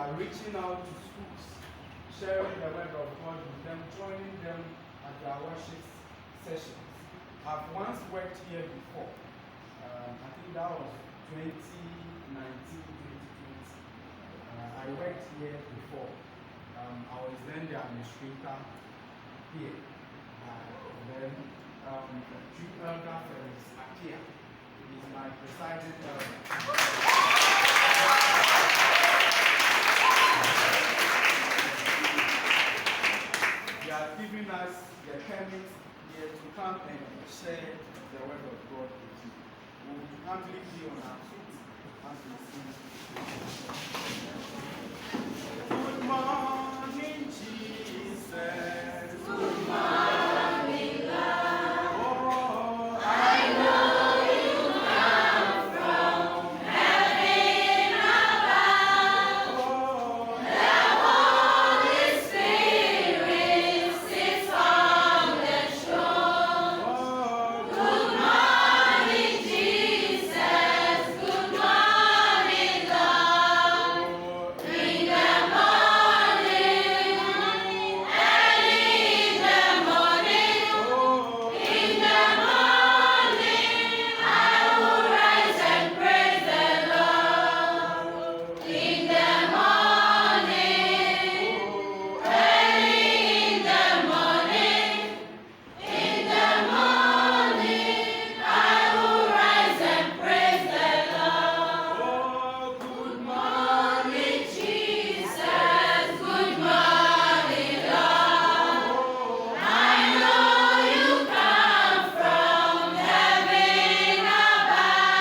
are reaching out to schools, sharing the word of God with them, joining them at their worship sessions. I've once worked here before. I think that was 2019, 2020. I worked here before. I was then the administrator here. Then Chief Elder Felix Akia is my presiding elder. They are giving us the permit here to come and share the word of God with you. We will humbly be on our feet as we sing. Good morning, Jesus. Good morning, Lord. Oh, I know you come from heaven above. Oh, the Holy Spirit sits on the throne. Oh, good morning, Jesus. Good morning, Lord. In the morning, early in the morning, I will rise and praise the Lord. In the morning, early in the morning, I will rise and praise the Lord. Oh, good morning, Jesus. Good morning, Lord. I know you come from heaven above.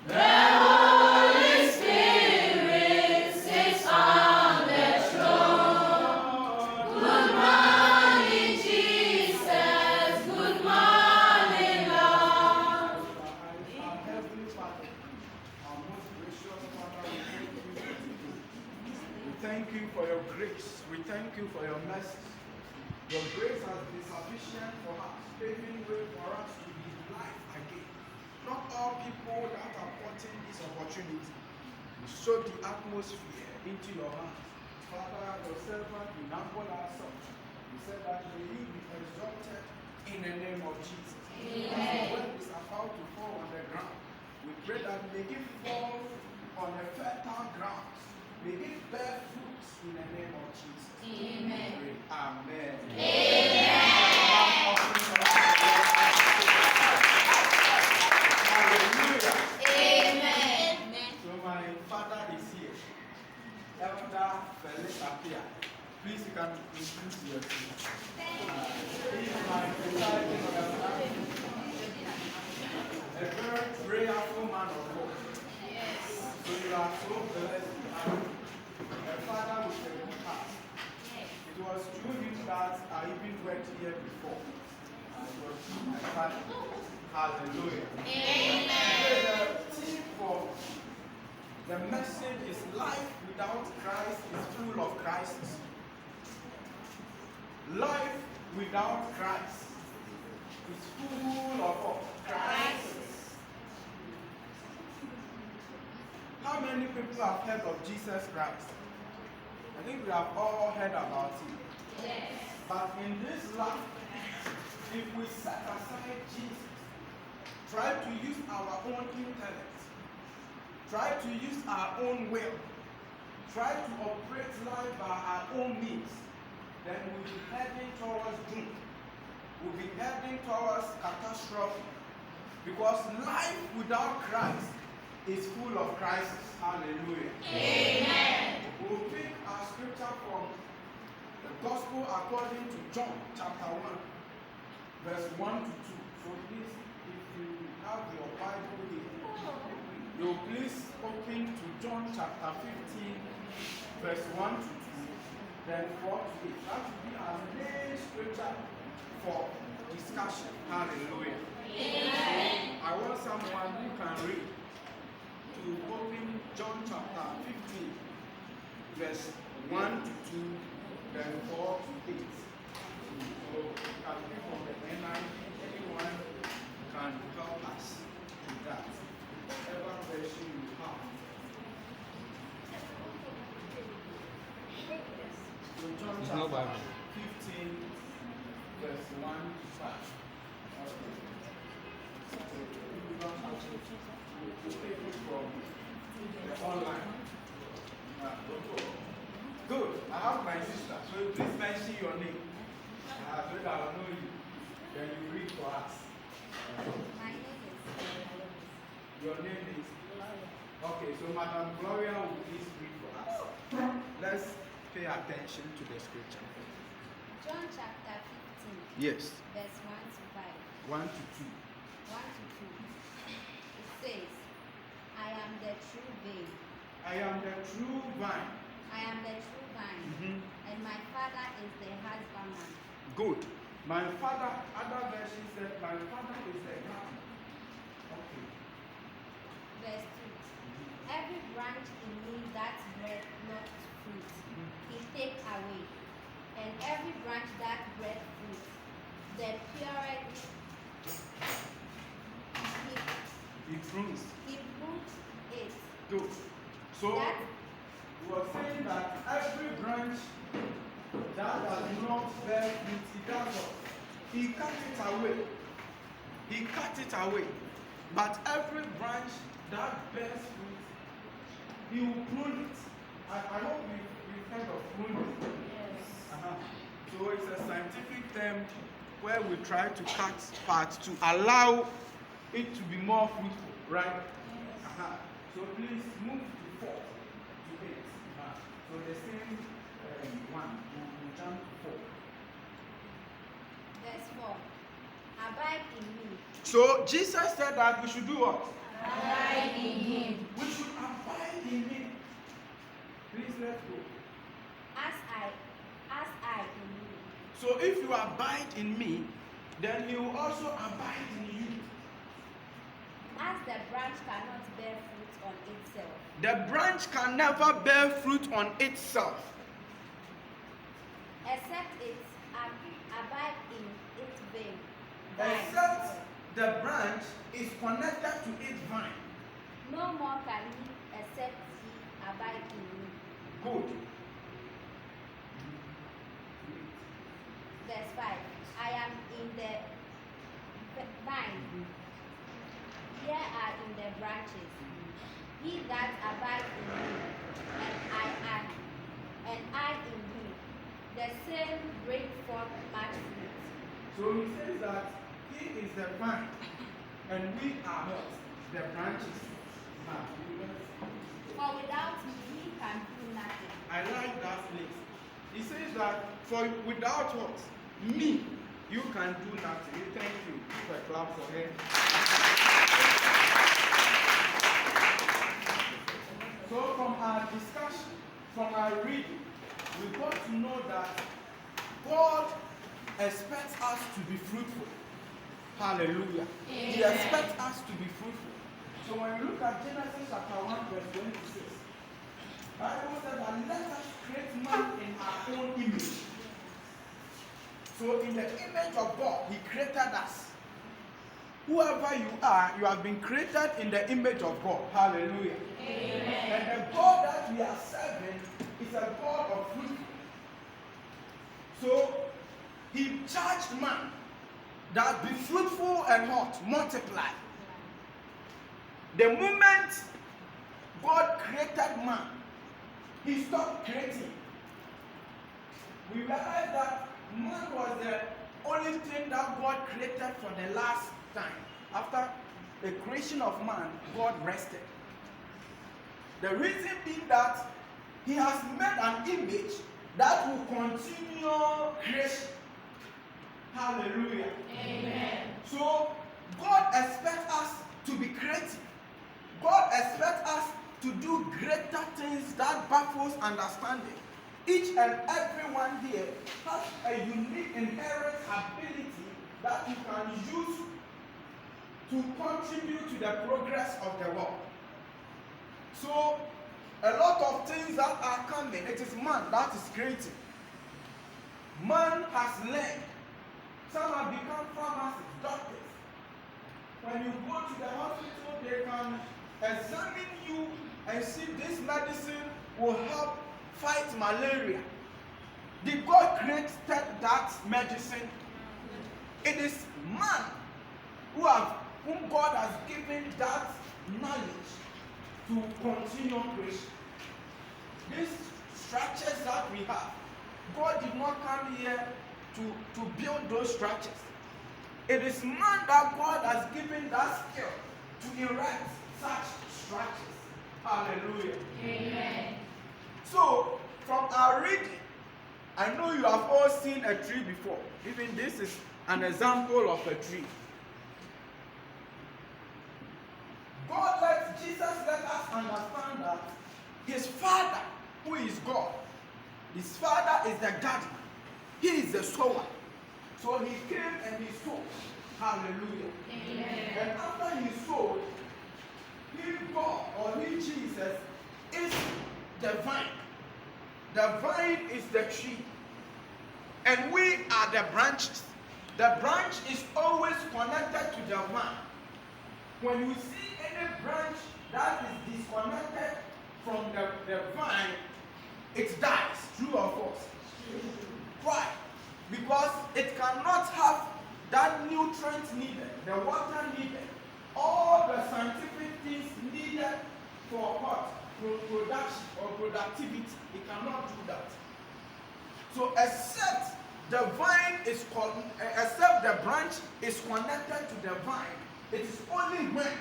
The Holy Spirit sits on the throne. Good morning, Jesus. Good morning, Lord. Our Heavenly Father, our most gracious Father, we thank you for your grace. We thank you for your mercy. Your grace has been sufficient for us, paving way for us to be life again. Not all people that are wanting this opportunity. We soak the atmosphere into your hands. Father, your servant, we humble ourselves. We said that may you be exalted in the name of Jesus. Amen. When it's about to fall on the ground, we pray that may it fall on a fertile ground. May it bear fruits in the name of Jesus. Amen. Amen. Hallelujah. Amen. So my father is here. Elder Felix Apia. Please, you can introduce yourself. He is my presiding elder. A very prayerful man of God. Yes. So you are so blessed. A father with a good heart. It was through him that I even worked here before. It was through my father. Hallelujah. Amen. The theme for the message is life without Christ is full of crisis. Life without Christ is full of crisis. How many people have heard of Jesus Christ? I think we have all heard about him. Yes. But in this life, if we set aside Jesus, try to use our own intellect, try to use our own will, try to operate life by our own means, then we'll be heading towards doom. We'll be heading towards catastrophe. Because life without Christ is full of crisis. Hallelujah. Amen. We'll pick our scripture from the Gospel according to John chapter 1, verse 1 to 2. So please, if you have your Bible here, you please open to John chapter 15, verse 1 to 2, then 4 to 8. That will be our main scripture for discussion. Hallelujah. Amen. I want someone who can read to open John chapter 15, verse 1 to 2, then 4 to 8. So, can be from the NIV, anyone can help us with that. Whatever version you have. chapter 15, verse 1 to 5. Okay. We'll take it from the online. Good. I have my sister. So please mention your name. So that I'll know you. Then you read for us. My name is Your name is? Okay, so Madam Gloria will please read for us. Let's pay attention to the scripture. John chapter 15. Yes. Verse 1 to 5. 1 to 2. 1 to 2. It says, I am the true vine. I am the true vine. I am the true vine. And my Father is the husbandman. Good. My father, other version said, my father is the gardener. Okay. Verse 2. Every branch in me that beareth not fruit, he take away. And every branch that beareth fruit, the purest He prunes. he prunes it. Good. So, That we were saying that every branch that does not bear fruit, he does what? He cut it away. He cut it away. But every branch that bears fruit, he will prune it. I hope we've heard of pruning. yes. So it's a scientific term where we try to cut parts to allow it to be more fruitful, right? So please move to 4 to 8. So the same one, we'll jump to 4. Verse 4. Abide in me. So Jesus said that we should do what? Abide in him. We should abide in him. Please let's go. As I in you. So if you abide in me, then he will also abide in you. As the branch cannot bear fruit on itself. The branch can never bear fruit on itself, Except it abide in its vine. except the branch is connected to its vine. No more can he except he abide in me. Good. Verse 5. I am in the vine. Here are in the branches. He that abides in me, and I in him, the same bring forth much fruit. So he says that he is the vine and we are what? The branches. For without me, he can do nothing. I like that place. He says that for without what? Me, you can do nothing. Thank you. Give a clap for him. So from our discussion, from our reading, we got to know that God expects us to be fruitful. Hallelujah. Amen. He expects us to be fruitful. So when you look at Genesis chapter 1 verse 26, the Bible says that let us create man in our own image. So in the image of God, he created us. Whoever you are, you have been created in the image of God. Hallelujah. Amen. And the God that we are serving is a God of fruit. So he charged man that be fruitful and what? Multiply. The moment God created man, he stopped creating. We realized that man was the only thing that God created for the last time. After the creation of man, God rested. The reason being that he has made an image that will continue creation. Hallelujah. Amen. So God expects us to be creative. God expects us to do greater things that baffles understanding. Each and every one here has a unique inherent ability that you can use to contribute to the progress of the world. So, a lot of things that are coming, it is man that is creating. Man has learned. Some have become pharmacists, doctors. When you go to the hospital, they can examine you and see this medicine will help fight malaria. Did God create that medicine? It is man whom God has given that knowledge to continue creation. These structures that we have, God did not come here to build those structures. It is man that God has given that skill to erect such structures. Hallelujah. Amen. So, from our reading, I know you have all seen a tree before. Even this is an example of a tree. Jesus let us understand that his Father, who is God, his Father is the gardener. He is the sower. So he came and he sowed. Hallelujah. Amen. And after he sowed, he God or he Jesus is the vine. The vine is the tree. And we are the branches. The branch is always connected to the vine. When you see any branch that is disconnected from the vine, it dies. True or false? Why? Because it cannot have that nutrient needed, the water needed, all the scientific things needed for what? Production or productivity. It cannot do that. So except the branch is connected to the vine, it is only when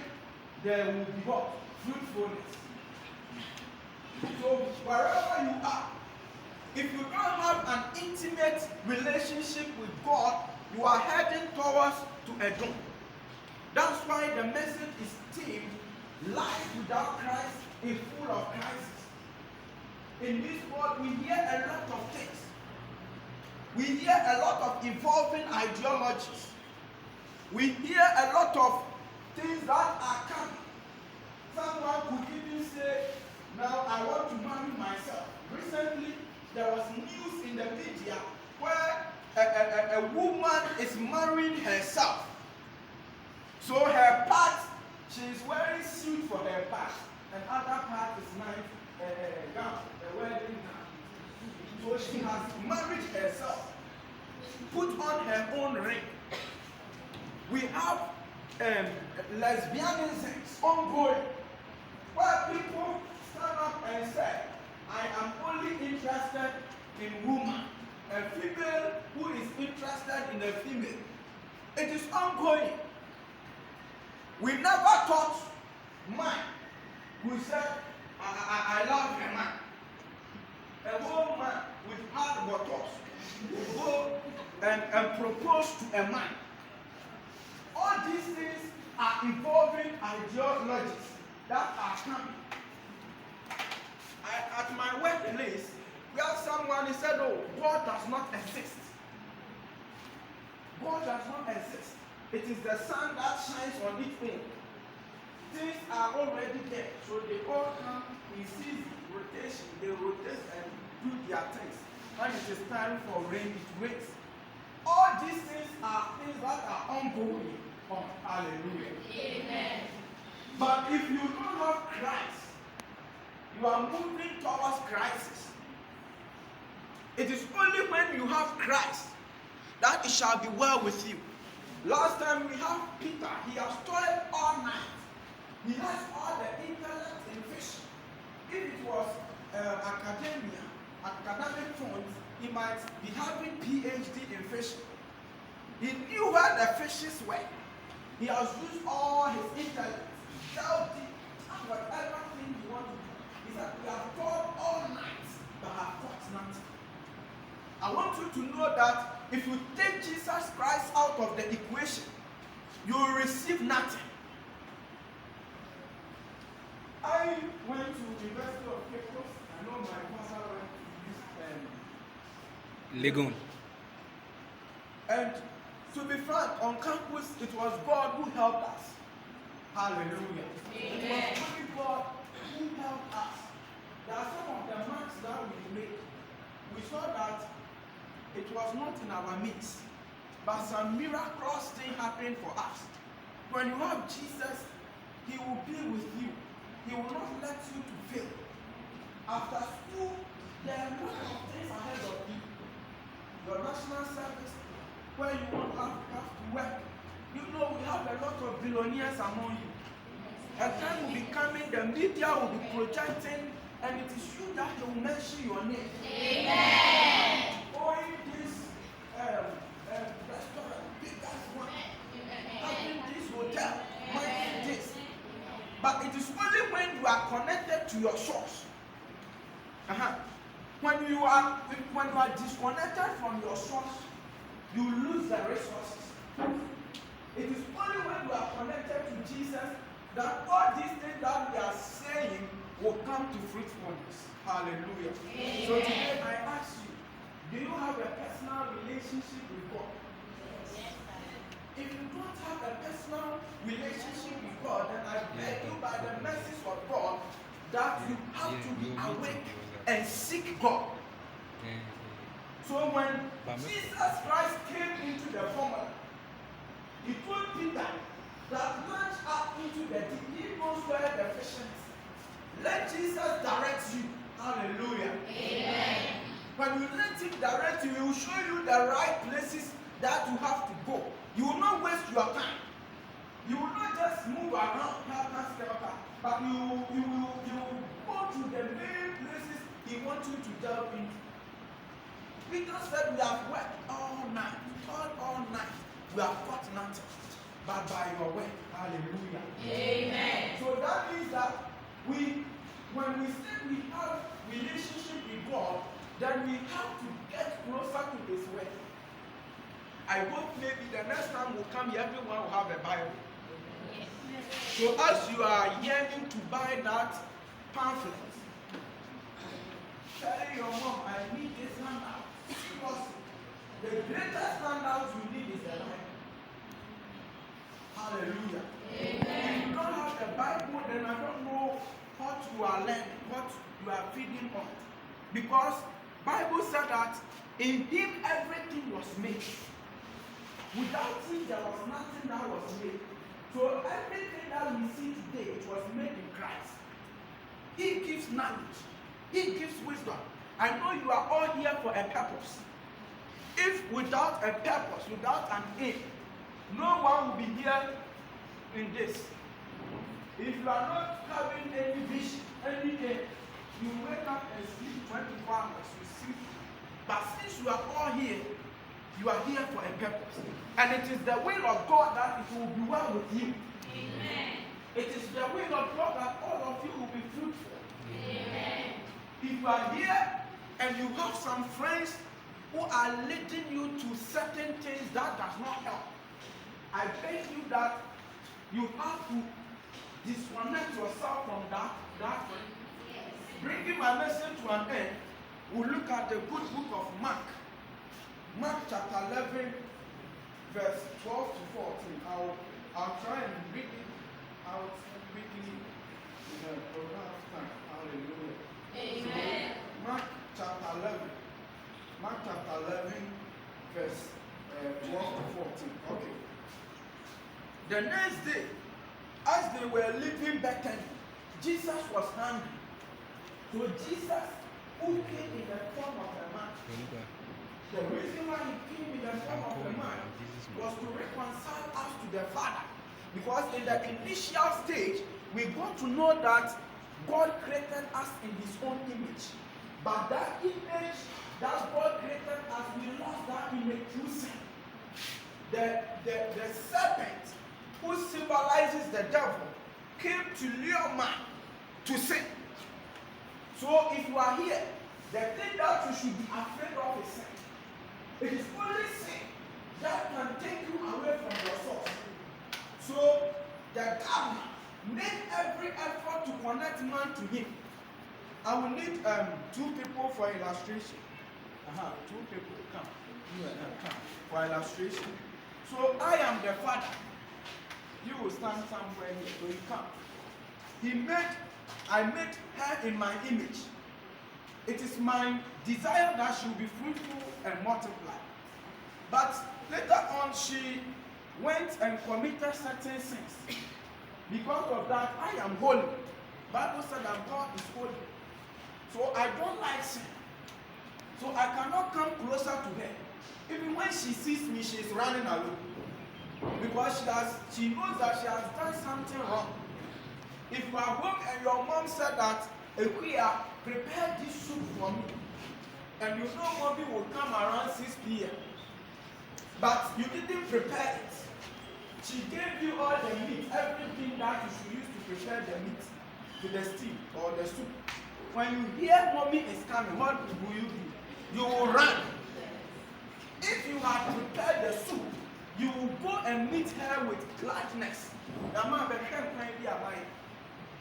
there will be what? Fruitfulness. So wherever you are, if you don't have an intimate relationship with God, you are heading towards to a doom. That's why the message is themed, life without Christ is full of crisis. In this world, we hear a lot of things. We hear a lot of evolving ideologies. We hear a lot of things that are coming. Someone could even say, now I want to marry myself. Recently, there was news in the media where a woman is marrying herself. So her part, she is wearing suit for her part, and other part is nice gown, a wedding gown. So she has married herself, put on her own ring. We have lesbianism ongoing, where people stand up and say, I am only interested in woman, a female who is interested in a female. It is ongoing. We never taught man who said, I love a man. A woman with hard buttocks will go and propose to a man. All these things are evolving ideologies that are coming. At my workplace, we have someone who said, oh, God does not exist. God does not exist. It is the sun that shines on its own. Things are already there, so they all come in season, rotation. They rotate and do their things. When it is time for rain, it rains. All these things are things that are ongoing. Oh, hallelujah. Amen. But if you don't have Christ, you are moving towards crisis. It is only when you have Christ that it shall be well with you. Last time we have Peter. He has toiled all night. He has all the intellect in fishing. If it was academic points, he might be having PhD in fishing. He knew where the fishes were. He has used all his intellect, delved deep, and whatever thing he wanted to do. He said, we have toiled all night, but have caught nothing. I want you to know that if you take Jesus Christ out of the equation, you will receive nothing. I went to University of Cape Coast. I know my pastor went to this Legon. And to be frank, on campus, it was God who helped us. Hallelujah. Amen. It was only God who helped us. There are some of the marks that we made. We saw that it was not in our midst, but some miraculous thing happened for us. When you have Jesus, he will be with you. He will not let you to fail. After school, there are a lot of things ahead of you. your national service, where you won't have to work. You know, we have a lot of billionaires among you. A time will be coming, the media will be projecting, and it is you that they will mention your name. Amen. Or in this restaurant, biggest one, having this hotel, having this. But it is only when you are connected to your source. When you are disconnected from your source, you lose the resources. It is only when you are connected to Jesus that all these things that we are saying will come to fruitfulness. Hallelujah. Amen. So today I ask you, do you have a personal relationship with God? Yes. If you don't have a personal relationship with God, then I beg you by the mercies of God that you have to be awake and seek God. So when Jesus Christ came into the formula, he told Peter that launch up into the deep. He knows where the fish is. Let Jesus direct you. Hallelujah. Amen. When you let him direct you, he will show you the right places that you have to go. You will not waste your time. You will not just move around, but you will go to the main places he wants you to delve into. Peter said, we have worked all night, all night. We have got nothing, but by your way. Hallelujah. Amen. So that means that when we say we have relationship with God, then we have to get closer to his way. I hope maybe the next time we'll come here, everyone will have a Bible. Yes. So as you are yearning to buy that pamphlet, tell your mom, I need this handout. Seriously. The greatest handout you need is the Bible. Hallelujah. Amen. If you don't have the Bible, then I don't know what you are learning, what you are feeding on. Because Bible said that in him everything was made. Without him there was nothing that was made. So everything that we see today, it was made in Christ. He gives knowledge. He gives wisdom. I know you are all here for a purpose. If without a purpose, without an aim, no one will be here in this. If you are not having any vision, any day, you wake up and sleep 24 hours, you sleep. But since you are all here, you are here for a purpose. And it is the will of God that it will be well with you. Amen. It is the will of God that all of you will be fruitful. Amen. If you are here and you have some friends who are leading you to certain things that does not help, I beg you that you have to disconnect yourself from that friend. Yes. Bringing my message to an end, we'll look at the good book of Mark. Mark chapter 11, verse 12 to 14. I'll try and read it out quickly. We'll have time. Hallelujah. Amen. So, Mark chapter 11, verse 12 to 14. Okay. The next day, as they were leaving Bethany, Jesus was hungry. So Jesus, who came in the form of a man, the reason why he came in the form of a man was to reconcile us to the Father. Because in the initial stage, we got to know that God created us in his own image. But that image that God created us, we lost that image through sin. The serpent, who symbolizes the devil, came to lure man to sin. So if you are here, the thing that you should be afraid of is sin. It is only sin that can take you away from your source. So the government made every effort to connect man to him. I will need 2 people for illustration. 2 people, come. You and them, come for illustration. So I am the father. You will stand somewhere here, so you come. I made her in my image. It is my desire that she will be fruitful and multiply. But later on, she went and committed certain sins. Because of that, I am holy. Bible said that God is holy. So I don't like sin. So I cannot come closer to her. Even when she sees me, she's running away. Because she knows that she has done something wrong. If you are home and your mom said that, Ekuya, prepare this soup for me. And you know mommy will come around 6 p.m. But you didn't prepare it. She gave you all the meat, everything that you should use to prepare the meat, to the stew or the soup. When you hear mommy is coming, what will you do? You will run. If you had prepared the soup, you will go and meet her with gladness.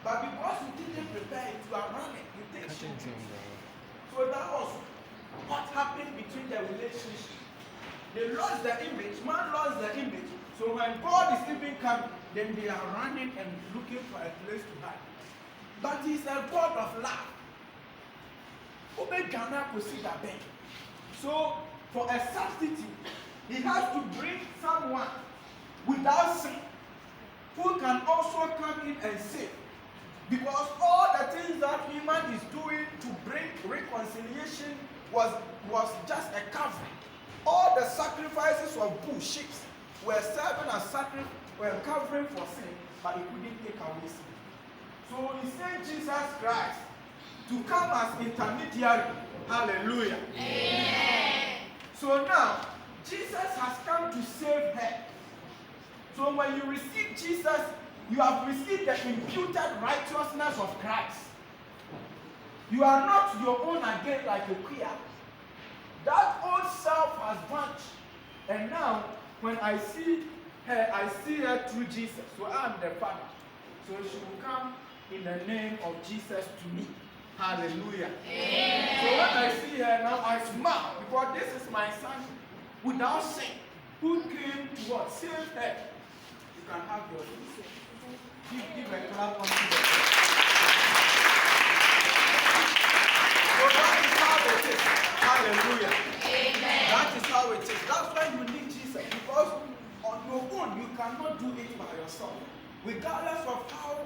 But because you didn't prepare it, you are running. You take shit. So that was what happened between the relationship. They lost the image. Man lost the image. So when God is even coming, then they are running and looking for a place to hide. But He's a God of love. So for a substitute, He has to bring someone without sin who can also come in and save. Because all the things that human is doing to bring reconciliation was just a covering. All the sacrifices of bull, sheep were serving as were covering for sin, but it couldn't take away sin. So He sent Jesus Christ to come as intermediary. Hallelujah. Amen. So now, Jesus has come to save her. So when you receive Jesus, you have received the imputed righteousness of Christ. You are not your own again like a queer. That old self has vanished. And now, when I see her through Jesus. So I am the Father. So she will come in the name of Jesus to me. Hallelujah. Amen. So when I see her now, I smile because this is my son without sin who came to what? Save her. You can have your food. Give a clap on to them. So that is how it is. Hallelujah. Amen. That is how it is. That's why you need Jesus. Because on your own, you cannot do it by yourself. Regardless of how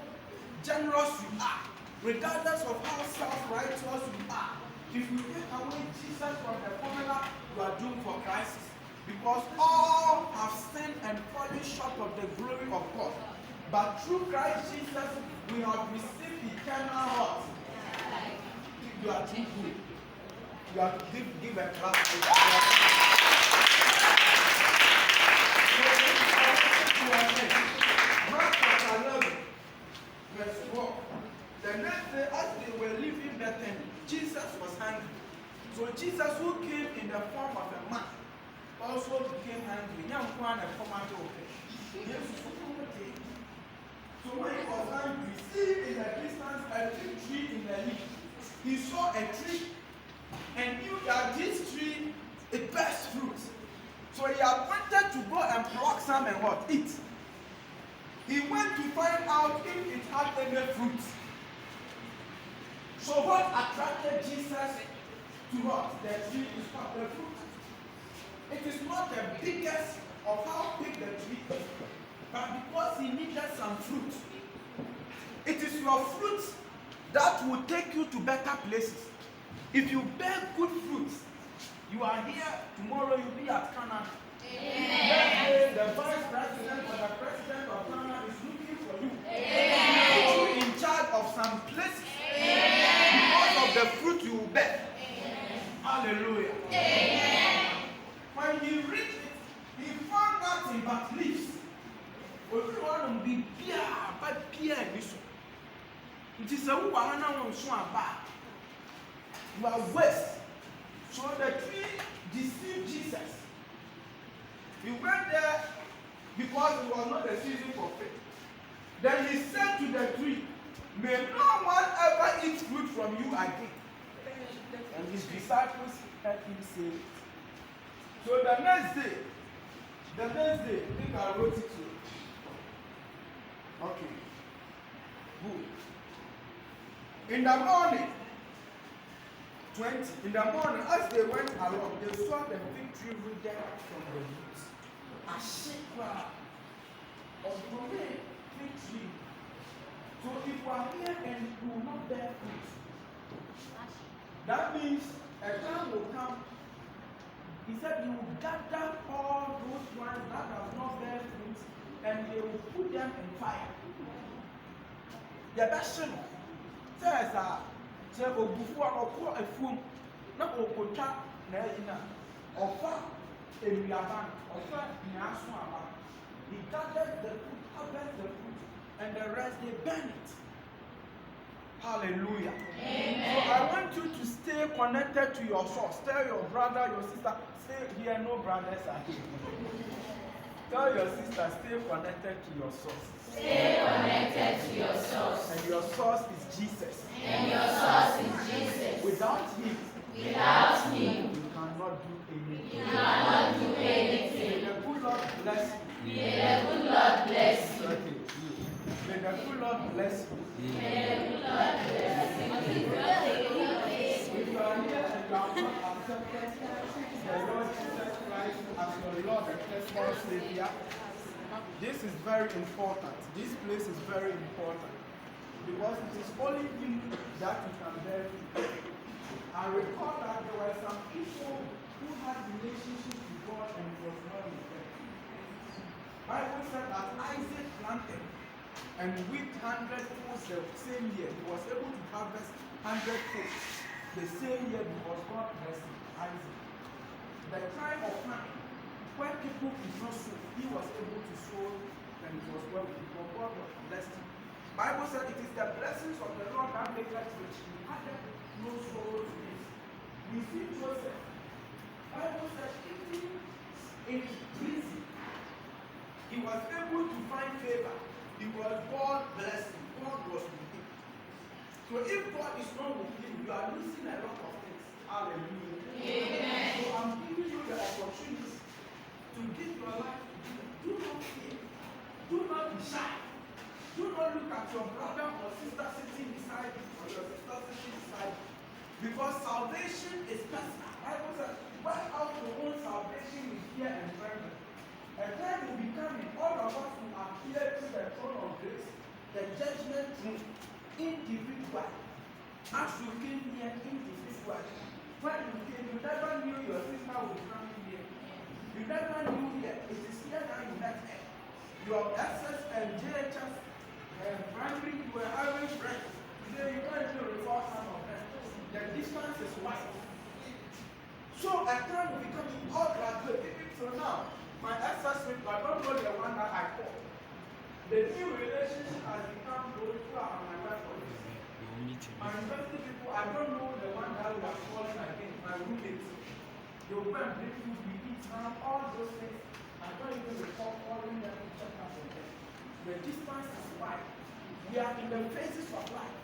generous you are, regardless of how self-righteous you are, if you take away Jesus from the formula, you are doomed for crisis. Because all have sinned and fallen short of the glory of God. But through Christ Jesus, we have received eternal heart. You are too good. You have to give a clap to God. Mark chapter 11, verse 4. The next day, as they were leaving Bethany, Jesus was hungry. So Jesus, who came in the form of a man, also became hungry. So when he was hungry, seeing in the distance a fig tree in the leaf, he saw a tree and knew that this tree it bears fruit. So he had wanted to go and pluck some and what? Eat. He went to find out if it had any fruit. So what attracted Jesus to what? The tree is not the fruit. It is not the biggest of how big the tree is, but because he needed some fruit. It is your fruit that will take you to better places. If you bear good fruits, you are here, tomorrow you'll be at Canada. Amen. The vice president or the president of Canada is looking for you. Amen. Put you in charge of some places. Amen. Because of the fruit you will bear. Amen. Hallelujah. Amen. When he reached it, he found nothing but leaves. Everyone will be beer, but beer in this one. It is a woman who is so bad. You are waste. So the tree deceived Jesus. He went there because it was not the season for faith. Then he said to the tree, may no one ever eat fruit from you again. And his disciples heard him say it. So the next day, I think I wrote it to you. Okay. Good. In the morning, 20, in the morning, as they went along, they saw the fig tree rooted from the roots. A shakwa of the fig tree. So if we are here and we will not bear fruit, That means a time will come. He said he will gather all those ones that have not bear fruit and they will put them in fire. The best thing says that Ogufu or a fool, not Okota, Naina, or far a Yaban, or far Nyaswaba. He gathered the fruit, harvested the fruit, and the rest they burn it. Hallelujah. Amen. So I want you to stay connected to your source. Tell your brother, your sister, say here no brothers are here. Tell your sister, stay connected to your source. Stay connected to your source. And your source is Jesus. And your source is Jesus. Without him, you cannot do anything. You cannot do anything. May the good Lord bless you. May the good Lord bless you. Okay. May the good Lord bless you. May the good Lord bless you. If you are here and you have not accepted the Lord Jesus Christ as your Lord and personal Savior, this is very important. This place is very important because it is only you that you can bear fruit. I recall that there were some people who had relationships with God and it was not with them. Bible said that Isaac planted and with 100 folds the same year. He was able to harvest 100 folds the same year because God blessed Isaac. The time of time when people could not sow, he was able to sow and it was well with him. God was blessed him. Bible said it is the blessings of the Lord that make us rich. He added no sorrow to this. We see Joseph. Bible said even in prison, he was able to find favor because God blessed him. God was with him. So if God is not with you, you are losing a lot of things. Hallelujah. Amen. So I'm giving you the opportunity to give your life to Jesus. Do not fear. Do not be shy. Do not look at your brother or sister sitting beside you or your sister sitting beside you. Because salvation is personal. Bible says, work out your own salvation with fear and trembling. A time will be coming, all of us will appear to the throne of grace, the judgment room, individually. As you came here individually. When you came, you never knew your sister would come here. You never knew here. It is here that you met her. Your SS and JHS and primary, you were having friends. Today you can't even recall some of them. The distance is wide. So a time will become all graduate. So now, my SS with, I don't know the one that I call. The new relationship has become those who are on my wife for this. My university people, I don't know the one that was calling against my roommates. They will go and bring food, we eat now, all those things. I don't even recall calling them to check up on them. The distance is wide. We are in the phases of life.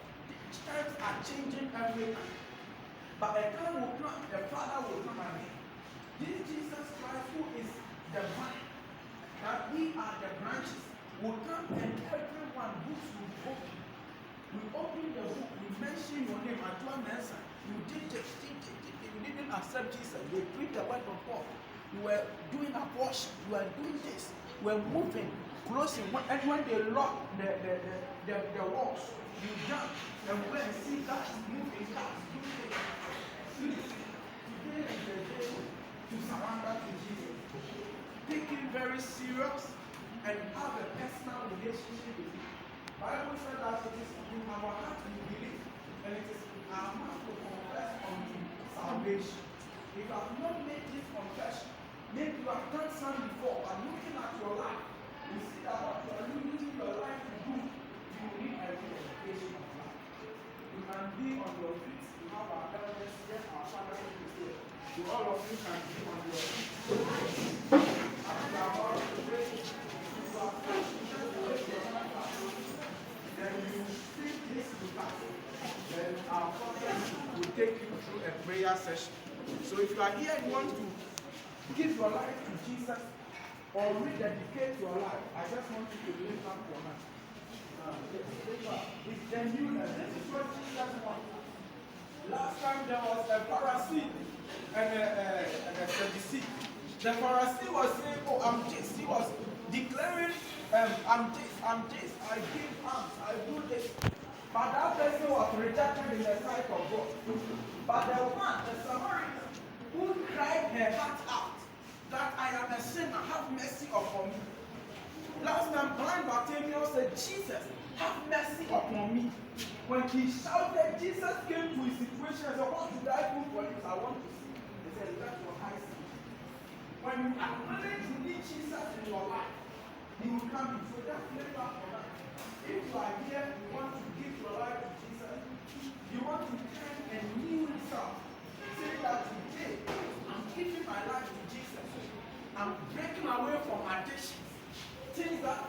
Times are changing every time. But a time will come, the Father will come again. This Jesus Christ, who is the vine, that we are the branches, will come and everyone books will open. We open the book, we mention your name, Adua Mensa. You did this, you didn't accept Jesus. You preached the word of God. You were doing abortion. You were doing this. You were moving, closing. And when they lock the walls, you jump and go and see cars moving cars. Today is the day to surrender to Jesus. Take him very serious and have a personal relationship with him. Bible said that it is in our heart we believe, and it is in our mouth to confess unto salvation. If you have not made this confession, maybe you have done some before, but looking at your life, you see that what you are using your life to do, you need a re-education of life. You can be on your feet. You have our elders here, our father is here. So all of you can be on your feet. As you are about to pray, you are praying. Then you speak this to us. Then our Father will take you through a prayer session. So if you are here and you want to give your life to Jesus or rededicate your life, I just want you to lift up your hand. It's genuine. This is what Jesus wants. Last time there was a Pharisee and a Sadducee. The Pharisee was saying, oh, I'm this. He was declaring, I'm this, I give alms, I do this. But that person was rejected in the sight of God. But the one, the Samaritan, who cried her heart out that I am a sinner, have mercy upon me. Last time, blind Bartimaeus said, Jesus, have mercy upon me. When he shouted, Jesus came to his situation and said, what did I do for you? I want to see. He said, that's what I see. When you acknowledge you need Jesus in your life, he will come in. So that's never for that. If you are here, you want to give your life to Jesus, you want to turn a new self. Say that today, I'm giving my life to Jesus. I'm breaking away from addictions. Things that